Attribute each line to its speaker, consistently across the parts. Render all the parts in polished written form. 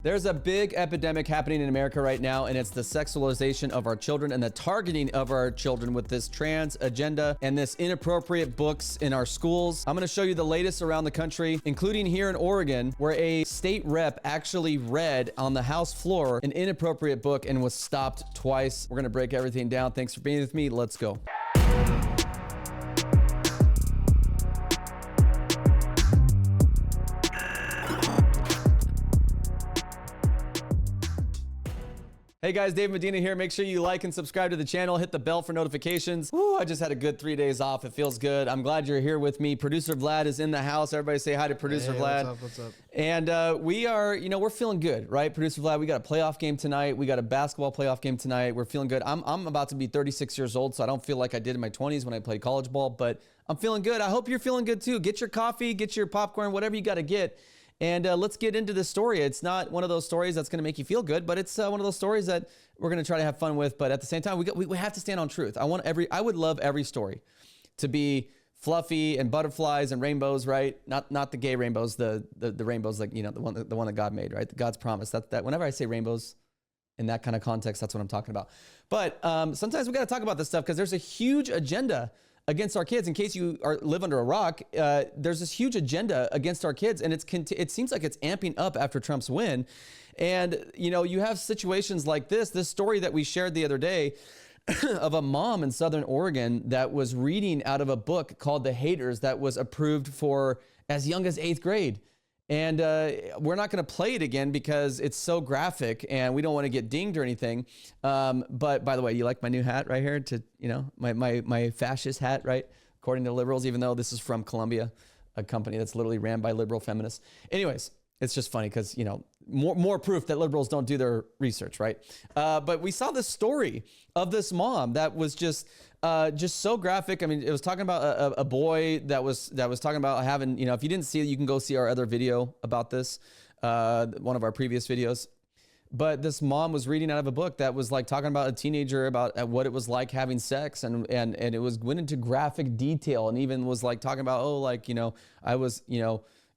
Speaker 1: There's a big epidemic happening in America right now, and it's the sexualization of our children and the targeting of our children with this trans agenda and this inappropriate books in our schools. I'm going to show you the latest around the country, including here in Oregon, where a state rep actually read on the House floor an inappropriate book and was stopped twice. We're going to break everything down. Thanks for being with me. Let's go. Hey guys, Dave Medina here. Make sure you like and subscribe to the channel. Hit the bell for notifications. Woo, I just had a good 3 days off. It feels good. I'm glad you're here with me. Producer Vlad is in the house. Everybody say hi to Producer Vlad.
Speaker 2: What's up?
Speaker 1: And we are, we're feeling good, right? Producer Vlad, we got a playoff game tonight. We got a basketball playoff game tonight. We're feeling good. I'm about to be 36 years old, so I don't feel like I did in my 20s when I played college ball, but I'm feeling good. I hope you're feeling good too. Get your coffee, get your popcorn, whatever you got to get. And let's get into this story. It's not one of those stories that's going to make you feel good, but it's one of those stories that we're going to try to have fun with. But at the same time, we have to stand on truth. I would love every story to be fluffy and butterflies and rainbows, right? Not the gay rainbows, the rainbows like the one that God made, right? God's promise. That whenever I say rainbows in that kind of context, that's what I'm talking about. But sometimes we got to talk about this stuff because there's a huge agenda against our kids. In case you live under a rock, there's this huge agenda against our kids, and it seems like it's amping up after Trump's win. And you have situations like this story that we shared the other day of a mom in Southern Oregon that was reading out of a book called The Haters that was approved for as young as 8th grade. And we're not going to play it again because it's so graphic and we don't want to get dinged or anything. But by the way, you like my new hat right here? My fascist hat, right? According to liberals, even though this is from Columbia, a company that's literally ran by liberal feminists. Anyways, it's just funny because, more proof that liberals don't do their research, right? But we saw this story of this mom that was just so graphic. I mean, it was talking about a boy that was talking about having, if you didn't see it, you can go see our other video about this, one of our previous videos. But this mom was reading out of a book that was like talking about a teenager, about what it was like having sex, and it went into graphic detail, and even was like talking about, I was,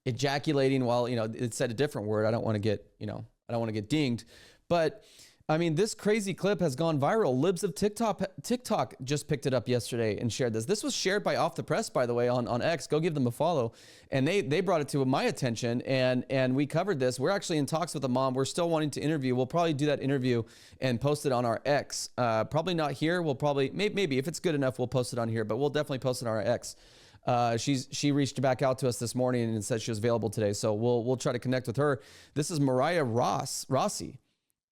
Speaker 1: ejaculating while, it said a different word. I don't want to get dinged. But I mean, this crazy clip has gone viral. Libs of TikTok just picked it up yesterday and shared this. This was shared by Off the Press, by the way, on X. Go give them a follow. And they brought it to my attention, and we covered this. We're actually in talks with the mom. We're still wanting to interview. We'll probably do that interview and post it on our X. Probably not here. We'll probably, maybe if it's good enough, we'll post it on here, but we'll definitely post it on our X. She reached back out to us this morning and said she was available today. So we'll try to connect with her. This is Mariah Rossi,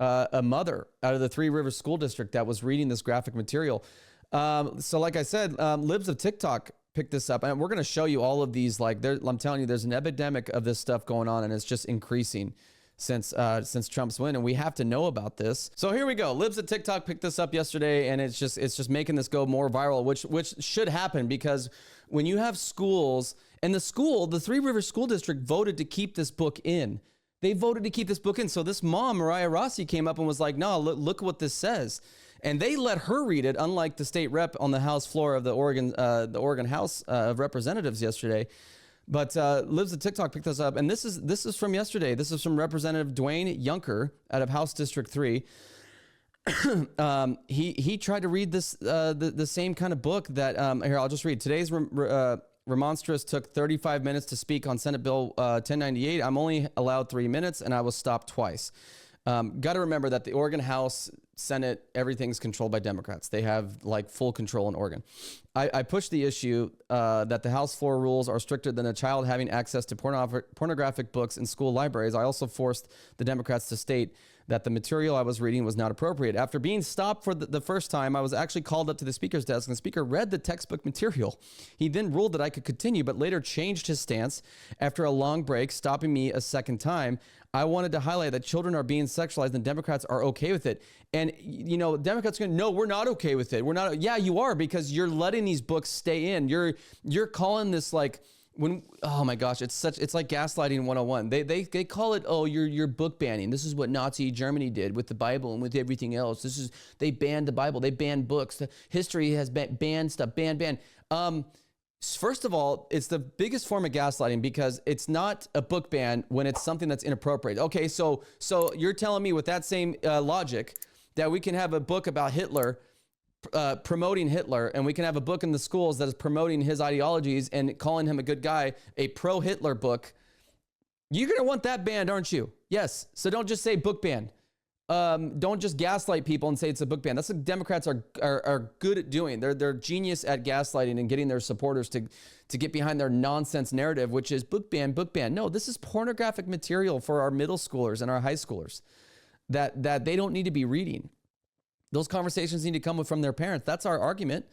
Speaker 1: a mother out of the Three Rivers School District that was reading this graphic material. So like I said, Libs of TikTok picked this up, and we're going to show you all of these. I'm telling you, there's an epidemic of this stuff going on, and it's just increasing since Trump's win, and we have to know about this. So here we go. Libs of TikTok picked this up yesterday, and it's just making this go more viral, which should happen, because when you have schools, and the Three Rivers School District voted to keep this book in. They voted to keep this book in. So this mom, Mariah Rossi, came up and was like, no, look what this says. And they let her read it, unlike the state rep on the House floor of the Oregon House of Representatives yesterday. But Libs of TikTok picked this up, and this is from yesterday. This is from Representative Dwayne Yunker out of House District 3. He tried to read this the same kind of book that here, I'll just read. Today's remonstrance took 35 minutes to speak on Senate Bill 1098. I'm only allowed 3 minutes, and I was stopped twice. Got to remember that the Oregon House, Senate, everything's controlled by Democrats. They have full control in Oregon. I pushed the issue that the House floor rules are stricter than a child having access to pornographic books in school libraries. I also forced the Democrats to state that the material I was reading was not appropriate. After being stopped for the first time, I was actually called up to the speaker's desk, and the speaker read the textbook material. He then ruled that I could continue, but later changed his stance after a long break, stopping me a second time. I wanted to highlight that children are being sexualized and Democrats are okay with it. And, Democrats are going, no, we're not okay with it. We're not. Yeah, you are, because you're letting these books stay in. You're calling this oh my gosh, it's like gaslighting 101. They call it, oh, you're book banning. This is what Nazi Germany did with the Bible and with everything else. They banned the Bible. They banned books. The history has banned stuff. Ban. First of all, it's the biggest form of gaslighting because it's not a book ban when it's something that's inappropriate. Okay, so you're telling me with that same logic that we can have a book about Hitler, promoting Hitler, and we can have a book in the schools that is promoting his ideologies and calling him a good guy, a pro-Hitler book. You're going to want that banned, aren't you? Yes. So don't just say book ban. Don't just gaslight people and say it's a book ban. That's what Democrats are good at doing. They're genius at gaslighting and getting their supporters to get behind their nonsense narrative, which is book ban, book ban. No, this is pornographic material for our middle schoolers and our high schoolers that they don't need to be reading. Those conversations need to come from their parents. That's our argument.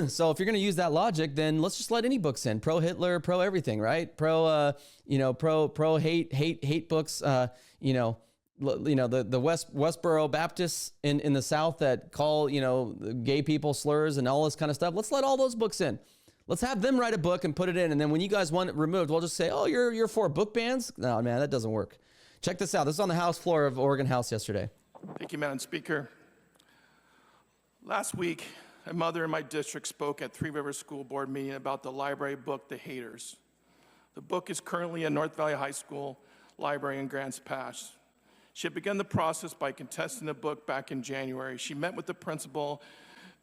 Speaker 1: So if you're going to use that logic, then let's just let any books in. Pro Hitler, pro everything, right? Pro hate books. The Westboro Baptists in the South that call, gay people slurs and all this kind of stuff. Let's let all those books in. Let's have them write a book and put it in. And then when you guys want it removed, we'll just say, oh, you're for book bans? No, man, that doesn't work. Check this out. This is on the House floor of Oregon House yesterday.
Speaker 2: Thank you, Madam Speaker. Last week, a mother in my district spoke at Three Rivers School Board meeting about the library book, The Haters. The book is currently in North Valley High School library in Grants Pass. She had begun the process by contesting the book back in January. She met with the principal,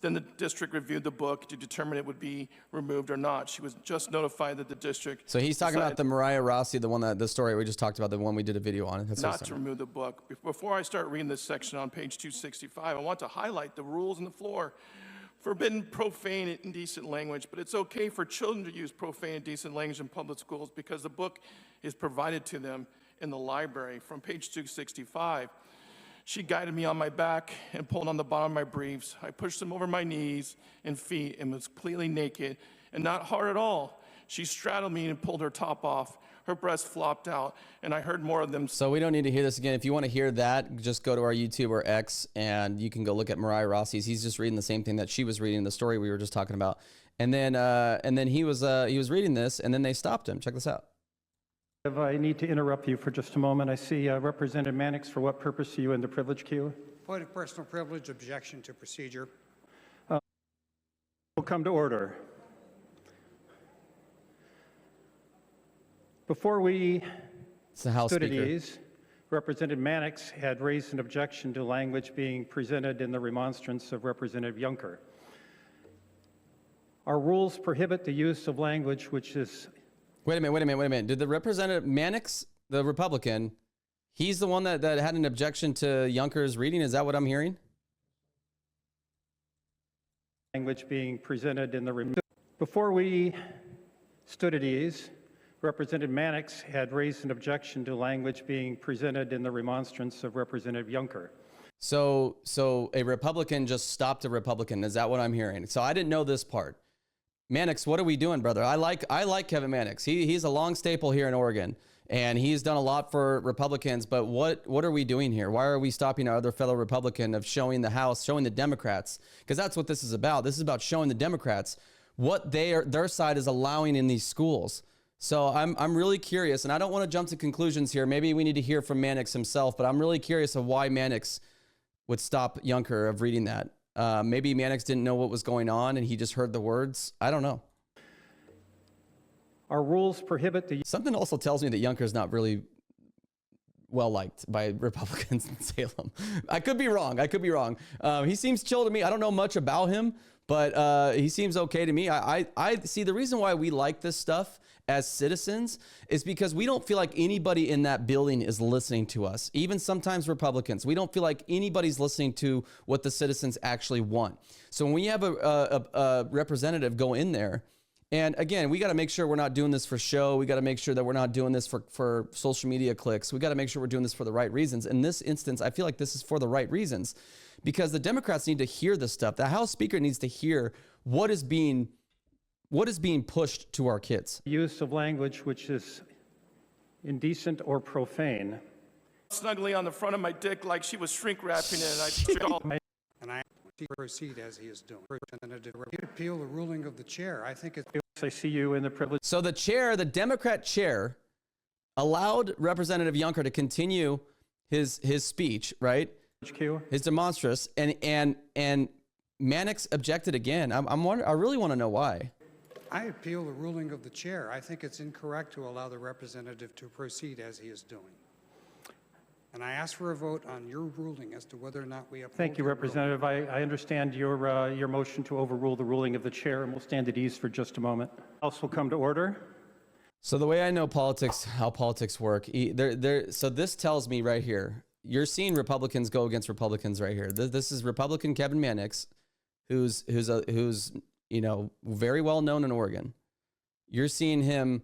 Speaker 2: then the district reviewed the book to determine it would be removed or not. She was just notified that the district...
Speaker 1: So he's talking about the Mariah Rossi, the story we just talked about, the one we did a video on.
Speaker 2: That's not to remove the book. Before I start reading this section on page 265, I want to highlight the rules on the floor. Forbidden profane and indecent language, but it's okay for children to use profane and indecent language in public schools because the book is provided to them in the library. From page 265, she guided me on my back and pulled on the bottom of my briefs. I pushed them over my knees and feet and was completely naked and not hard at all. She straddled me and pulled her top off. Her breast flopped out, and I heard more of them. So
Speaker 1: we don't need to hear this again. If you want to hear that, just go to our YouTube or X, and you can go look at Mariah Rossi's. He's just reading the same thing that she was reading, the story we were just talking about. And then he was reading this, and then they stopped him. Check this out.
Speaker 3: If I need to interrupt you for just a moment, I see Representative Mannix. For what purpose are you in the privilege queue?
Speaker 4: Point of personal privilege, objection to procedure.
Speaker 3: Will come to order. Before we stood at ease, Representative Mannix had raised an objection to language being presented in the remonstrance of Representative Juncker. Our rules prohibit the use of language which is...
Speaker 1: Wait a minute. Did the Representative Mannix, the Republican, he's the one that had an objection to Juncker's reading? Is that what I'm hearing?
Speaker 3: Language being presented in the... Before we stood at ease, Representative Mannix had raised an objection to language being presented in the remonstrance of Representative Juncker.
Speaker 1: So a Republican just stopped a Republican. Is that what I'm hearing? So I didn't know this part. Mannix, what are we doing, brother? I like Kevin Mannix. He's a long staple here in Oregon, and he's done a lot for Republicans. But what are we doing here? Why are we stopping our other fellow Republican of showing the House, showing the Democrats? Because that's what this is about. This is about showing the Democrats what their side is allowing in these schools. So I'm really curious, and I don't want to jump to conclusions here. Maybe we need to hear from Mannix himself, but I'm really curious of why Mannix would stop Juncker of reading that. Maybe Mannix didn't know what was going on and he just heard the words. I don't know.
Speaker 3: Our rules prohibit the...
Speaker 1: Something also tells me that Juncker's not really well liked by Republicans in Salem. I could be wrong. He seems chill to me. I don't know much about him, but he seems okay to me. I see the reason why we like this stuff as citizens is because we don't feel like anybody in that building is listening to us. Even sometimes Republicans, we don't feel like anybody's listening to what the citizens actually want. So when we have a representative go in there, and again, we got to make sure we're not doing this for show. We got to make sure that we're not doing this for social media clicks. We got to make sure we're doing this for the right reasons. In this instance, I feel like this is for the right reasons because the Democrats need to hear this stuff. The House Speaker needs to hear what is being pushed to our kids.
Speaker 3: Use of language which is indecent or profane.
Speaker 2: Snugly on the front of my dick like she was shrink wrapping it,
Speaker 4: and I proceed as he is doing. Representative, appeal the ruling of the chair. I think it's...
Speaker 3: I see you in the privilege.
Speaker 1: So the chair, the Democrat chair, allowed Representative Juncker to continue his speech, right? His demonstrance, and Mannix objected again. I really want to know why.
Speaker 4: I appeal the ruling of the chair. I think it's incorrect to allow the representative to proceed as he is doing. And I ask for a vote on your ruling as to whether or not we uphold
Speaker 3: Thank you,
Speaker 4: your ruling.
Speaker 3: Representative. I understand your motion to overrule the ruling of the chair, and we'll stand at ease for just a moment. House will come to order.
Speaker 1: So the way I know politics, how politics work, so this tells me right here, you're seeing Republicans go against Republicans right here. This is Republican Kevin Mannix, who's very well known in Oregon. You're seeing him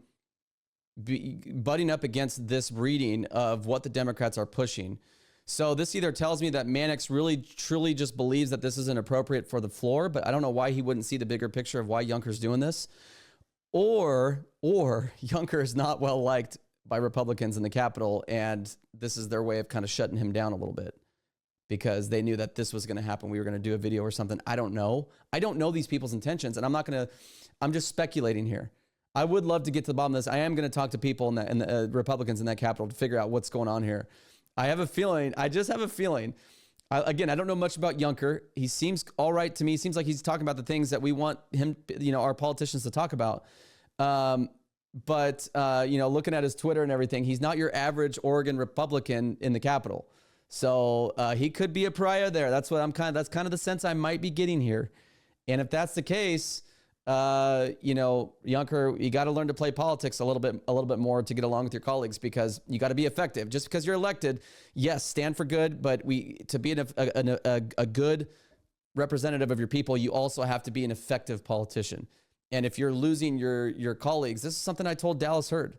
Speaker 1: butting up against this reading of what the Democrats are pushing. So this either tells me that Mannix really truly just believes that this isn't appropriate for the floor, but I don't know why he wouldn't see the bigger picture of why Younker's doing this. Or Younker is not well liked by Republicans in the Capitol, and this is their way of kind of shutting him down a little bit because they knew that this was going to happen. We were going to do a video or something. I don't know. I don't know these people's intentions, and I'm just speculating here. I would love to get to the bottom of this. I am going to talk to people in the Republicans in that Capitol to figure out what's going on here. I just have a feeling. Again, I don't know much about Younker. He seems all right to me. He seems like he's talking about the things that we want him, our politicians to talk about. But looking at his Twitter and everything, he's not your average Oregon Republican in the Capitol. So he could be a pariah there. That's kind of the sense I might be getting here. And if that's the case, Younker, you got to learn to play politics a little bit more to get along with your colleagues, because you got to be effective. Just because you're elected, yes, stand for good, but to be a good representative of your people, you also have to be an effective politician. And if you're losing your colleagues, this is something I told Dallas Hurd.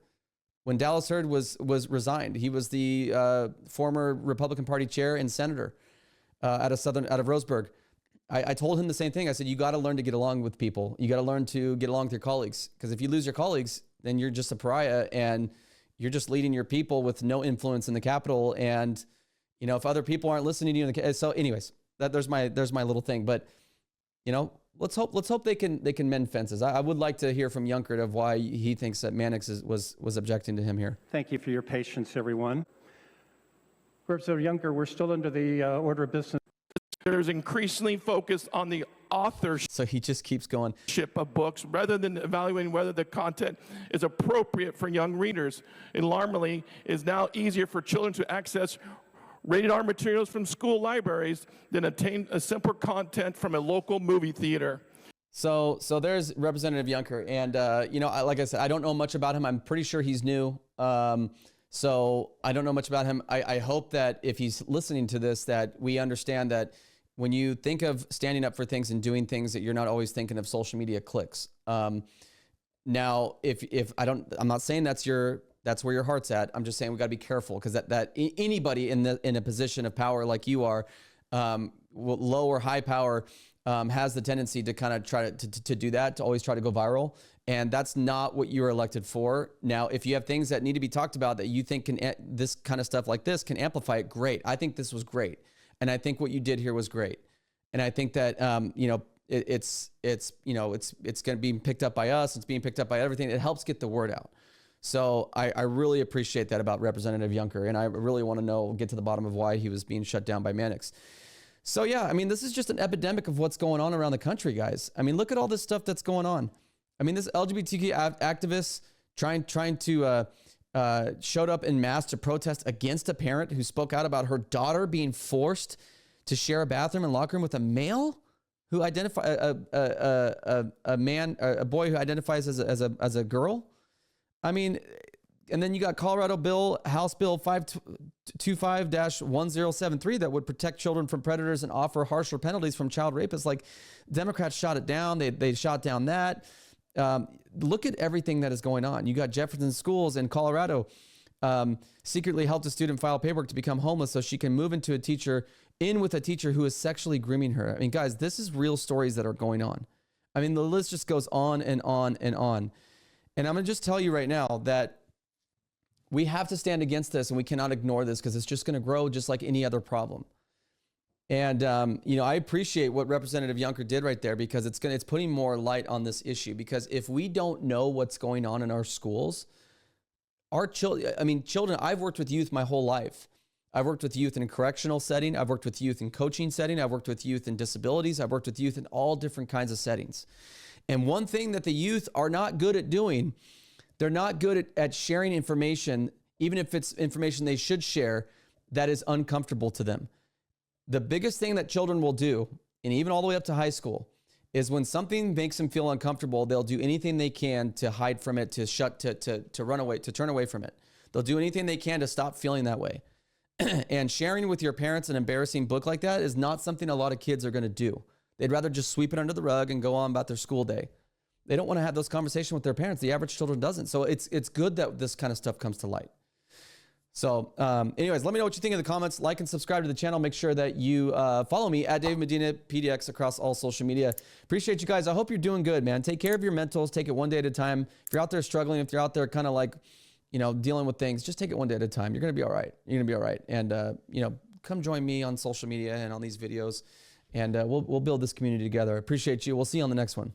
Speaker 1: When Dallas Hurd was resigned, he was the former Republican Party chair and senator out of Roseburg. I told him the same thing. I said, you got to learn to get along with people. You got to learn to get along with your colleagues, because if you lose your colleagues, then you're just a pariah and you're just leading your people with no influence in the Capitol. And, if other people aren't listening to you, so anyways, there's my little thing. But, let's hope they can mend fences. I would like to hear from Younker of why he thinks that Mannix was objecting to him here.
Speaker 3: Thank you for your patience, everyone. Representative Younker, we're still under the order of business.
Speaker 2: There's increasingly focused on the authorship
Speaker 1: So he just keeps going.
Speaker 2: of books rather than evaluating whether the content is appropriate for young readers. Alarmingly, it is now easier for children to access rated R materials from school libraries than obtain a simple content from a local movie theater.
Speaker 1: So there's Representative Younker, and like I said, I don't know much about him. I'm pretty sure he's new. So I don't know much about him. I hope that if he's listening to this, that we understand that when you think of standing up for things and doing things, that you're not always thinking of social media clicks. Now, I'm not saying that's where your heart's at. I'm just saying we got to be careful, because that anybody in a position of power like you are, low or high power, has the tendency to kind of try to do that, to always try to go viral. And that's not what you were elected for. Now, if you have things that need to be talked about that you think this kind of stuff like this can amplify it, great. I think this was great. And I think what you did here was great. And I think that, it's going to be picked up by us. It's being picked up by everything. It helps get the word out. So I really appreciate that about Representative Younker. And I really want to get to the bottom of why he was being shut down by Mannix. So yeah, this is just an epidemic of what's going on around the country, guys. Look at all this stuff that's going on. This LGBTQ activists trying to showed up en masse to protest against a parent who spoke out about her daughter being forced to share a bathroom and locker room with a male who a boy who identifies as a girl. And then you got Colorado House Bill 525-1073 that would protect children from predators and offer harsher penalties from child rapists. Like, Democrats shot it down. They shot down that. Look at everything that is going on. You got Jefferson Schools in Colorado secretly helped a student file paperwork to become homeless so she can move with a teacher who is sexually grooming her. Guys, this is real stories that are going on. The list just goes on and on and on. And I'm going to just tell you right now that we have to stand against this, and we cannot ignore this, because it's just going to grow just like any other problem. And, I appreciate what Representative Younker did right there, because it's putting more light on this issue. Because if we don't know what's going on in our schools, our children, I've worked with youth my whole life. I've worked with youth in a correctional setting. I've worked with youth in coaching setting. I've worked with youth in disabilities. I've worked with youth in all different kinds of settings. And one thing that the youth are not good at doing, they're not good at sharing information, even if it's information they should share, that is uncomfortable to them. The biggest thing that children will do, and even all the way up to high school, is when something makes them feel uncomfortable, they'll do anything they can to hide from it, to run away, to turn away from it. They'll do anything they can to stop feeling that way. And sharing with your parents an embarrassing book like that is not something a lot of kids are going to do. They'd rather just sweep it under the rug and go on about their school day. They don't want to have those conversations with their parents. The average children doesn't. So it's good that this kind of stuff comes to light. So anyways, let me know what you think in the comments. Like and subscribe to the channel. Make sure that you follow me at Dave Medina PDX across all social media. Appreciate you guys. I hope you're doing good, man. Take care of your mentals. Take it one day at a time. If you're out there struggling, if you're out there kind of like, you know, dealing with things, just take it one day at a time. You're going to be all right. You're going to be all right. And, you know, come join me on social media and on these videos. And we'll build this community together. Appreciate you. We'll see you on the next one.